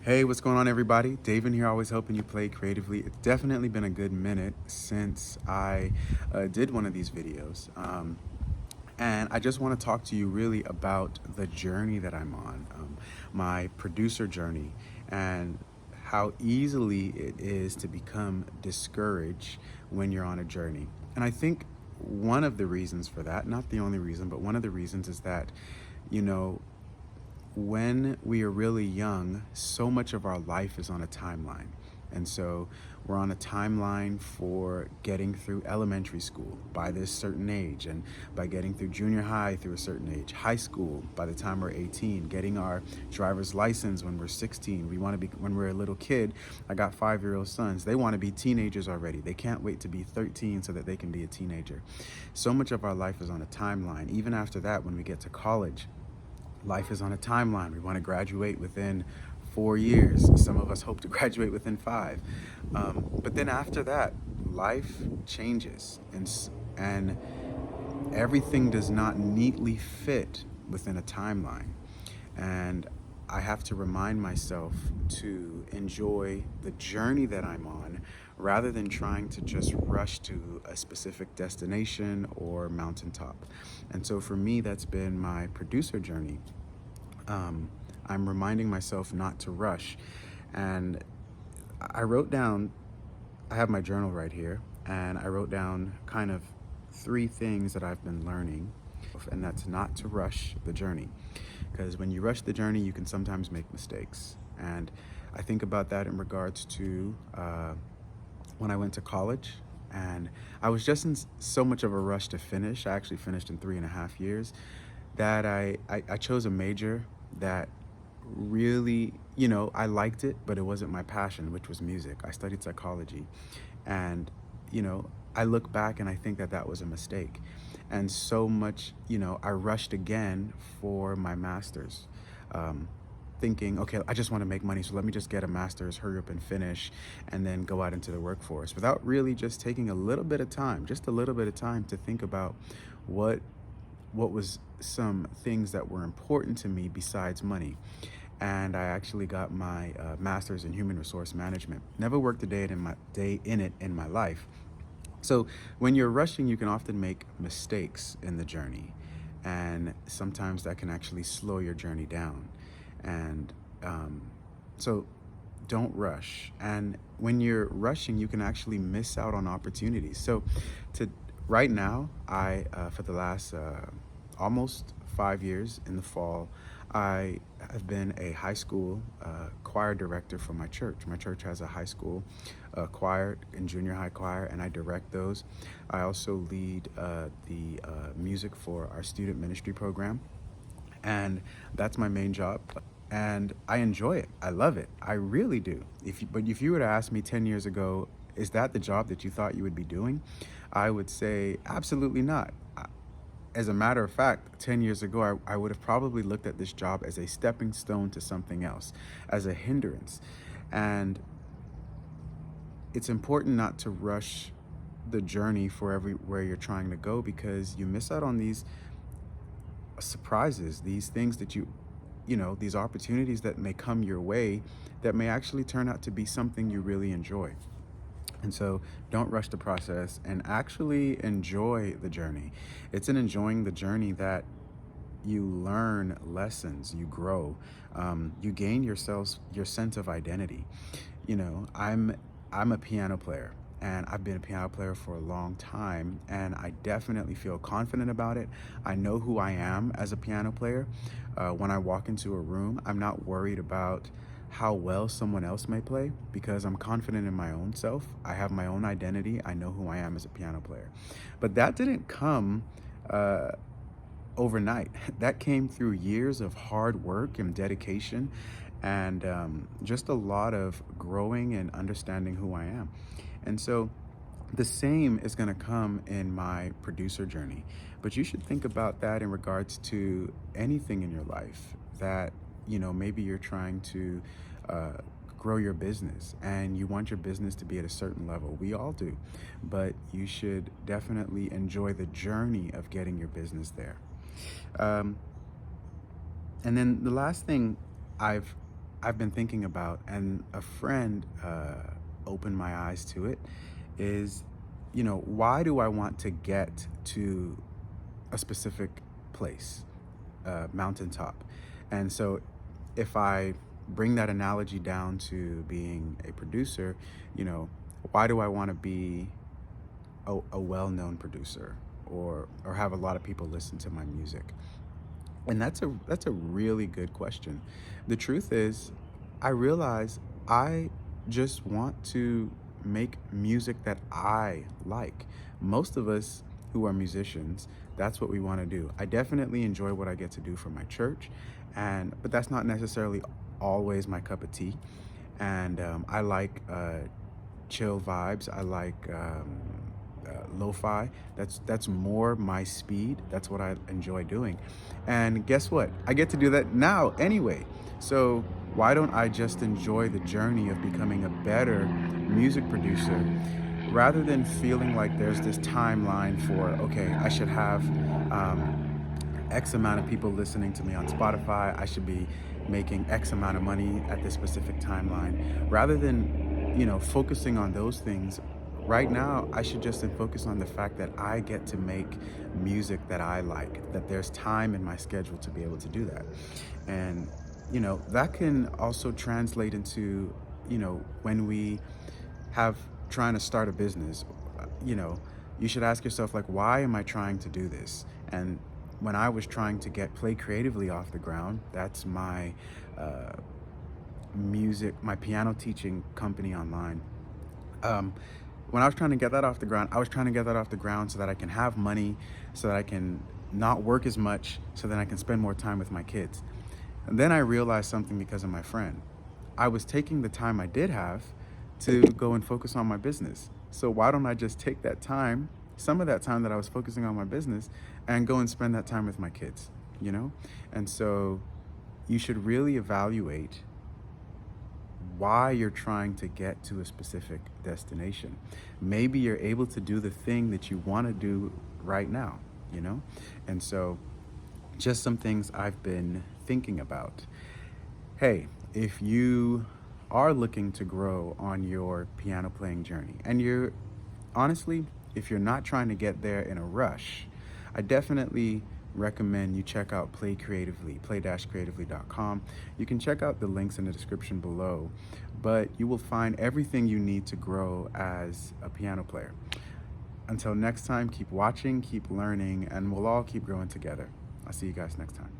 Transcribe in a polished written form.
Hey, what's going on, everybody? Dave in here, always helping you play creatively. It's definitely been a good minute since I did one of these videos. And I just want to talk to you really about the journey that I'm on, my producer journey, and how easily it is to become discouraged when you're on a journey. And I think one of the reasons for that, not the only reason, but one of the reasons is that, you know, when we are really young, so much of our life is on a timeline. And so we're on a timeline for getting through elementary school by this certain age, and by getting through junior high through a certain age, high school by the time we're 18, getting our driver's license when we're 16. We want to be, when we're a little kid, I got 5-year-old sons. They want to be teenagers already. They can't wait to be 13 so that they can be a teenager. So much of our life is on a timeline. Even after that, when we get to college, life is on a timeline. We want to graduate within 4 years. Some of us hope to graduate within 5. But then after that, life changes, and everything does not neatly fit within a timeline. And I have to remind myself to enjoy the journey that I'm on rather than trying to just rush to a specific destination or mountaintop. And so for me, that's been my producer journey. I'm reminding myself not to rush. And I wrote down, I have my journal right here, and I wrote down kind of 3 things that I've been learning, and that's not to rush the journey. Because when you rush the journey, you can sometimes make mistakes. And I think about that in regards to when I went to college, and I was just in so much of a rush to finish. I actually finished in 3.5 years, that I chose a major that really, I liked it, but it wasn't my passion, which was music. I studied psychology. And, I look back and I think that that was a mistake. And so much, I rushed again for my master's, thinking, okay, I just want to make money, so let me just get a master's, hurry up and finish, and then go out into the workforce, without really just taking a little bit of time, just a little bit of time to think about what was some things that were important to me besides money. And I actually got my master's in human resource management. Never worked a day in it in my life. So when you're rushing, you can often make mistakes in the journey, and sometimes that can actually slow your journey down. And so don't rush. And when you're rushing, you can actually miss out on opportunities. So to right now, I for the last almost 5 years, in the fall, I have been a high school choir director for my church. My church has a high school choir and junior high choir, and I direct those. I also lead the music for our student ministry program, and that's my main job. And I enjoy it. I love it. I really do. But if you were to ask me 10 years ago, is that the job that you thought you would be doing? I would say absolutely not. As a matter of fact, 10 years ago, I would have probably looked at this job as a stepping stone to something else, as a hindrance. And it's important not to rush the journey for everywhere you're trying to go, because you miss out on these surprises, these things that these opportunities that may come your way that may actually turn out to be something you really enjoy. And so don't rush the process, and actually enjoy the journey. It's in enjoying the journey that you learn lessons, you grow, you gain your sense of identity. I'm a piano player, and I've been a piano player for a long time, and I definitely feel confident about it. I know who I am as a piano player. When I walk into a room, I'm not worried about how well someone else may play, because I'm confident in my own self. I have my own identity. I know who I am as a piano player. But that didn't come overnight. That came through years of hard work and dedication, and just a lot of growing and understanding who I am. And so the same is going to come in my producer journey. But you should think about that in regards to anything in your life that, maybe you're trying to grow your business, and you want your business to be at a certain level. We all do. But you should definitely enjoy the journey of getting your business there. And then the last thing I've I've been thinking about, and a friend opened my eyes to it, is, why do I want to get to a specific place, mountaintop? And so if I bring that analogy down to being a producer, why do I want to be a well-known producer, or have a lot of people listen to my music? And that's a really good question. The truth is, I realize I just want to make music that I like. Most of us who are musicians, that's what we want to do. I definitely enjoy what I get to do for my church, but that's not necessarily always my cup of tea. And I like chill vibes. I like lo-fi. That's more my speed. That's what I enjoy doing. And guess what? I get to do that now anyway. So why don't I just enjoy the journey of becoming a better music producer, rather than feeling like there's this timeline for, okay, I should have X amount of people listening to me on Spotify. I should be making X amount of money at this specific timeline. Rather than, focusing on those things, right now, I should just focus on the fact that I get to make music that I like, that there's time in my schedule to be able to do that. And, that can also translate into, when we have trying to start a business, you should ask yourself, like, why am I trying to do this? And when I was trying to get Play Creatively off the ground, that's my my piano teaching company online. When I was trying to get that off the ground, I was trying to get that off the ground so that I can have money, so that I can not work as much, so that I can spend more time with my kids. And then I realized something because of my friend. I was taking the time I did have to go and focus on my business. So why don't I just take that time, some of that time that I was focusing on my business, and go and spend that time with my kids, And so you should really evaluate why you're trying to get to a specific destination. Maybe you're able to do the thing that you want to do right now, And so just some things I've been thinking about. Hey, if you are looking to grow on your piano playing journey, and honestly, if you're not trying to get there in a rush, I definitely recommend you check out Play Creatively, play-creatively.com. You can check out the links in the description below, but you will find everything you need to grow as a piano player. Until next time, keep watching, keep learning, and we'll all keep growing together. I'll see you guys next time.